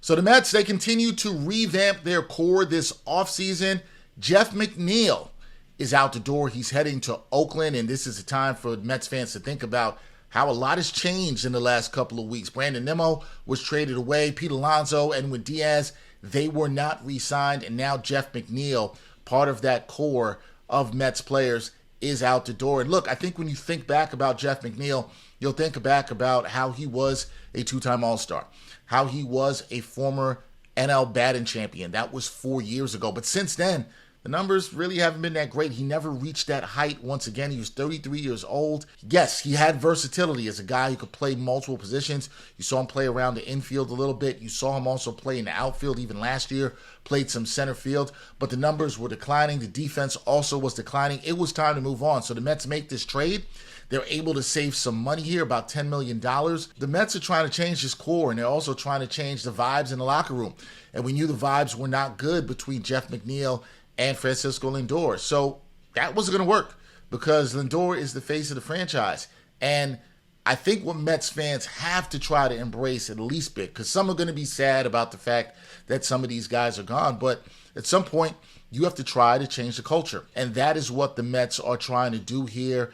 So the Mets, they continue to revamp their core this offseason. Jeff McNeil is out the door. He's heading to Oakland, and this is a time for Mets fans to think about how a lot has changed in the last couple of weeks. Brandon Nimmo was traded away. Pete Alonso and with Diaz, they were not re-signed, and now Jeff McNeil, part of that core of Mets players, is out the door. And look, I think when you think back about Jeff McNeil, you'll think back about how he was a two-time All-Star, how he was a former NL batting champion. That was 4 years ago. But since then, the numbers really haven't been that great. He never reached that height once again. He was 33 years old. Yes, he had versatility as a guy who could play multiple positions. You saw him play around the infield a little bit. You saw him also play in the outfield even last year, played some center field. But the numbers were declining. The defense also was declining. It was time to move on. So the Mets make this trade. They're able to save some money here, about $10 million. The Mets are trying to change this core, and they're also trying to change the vibes in the locker room. And we knew the vibes were not good between Jeff McNeil and Francisco Lindor. So that wasn't going to work because Lindor is the face of the franchise. And I think what Mets fans have to try to embrace at least bit, because some are going to be sad about the fact that some of these guys are gone, but at some point, you have to try to change the culture. And that is what the Mets are trying to do here.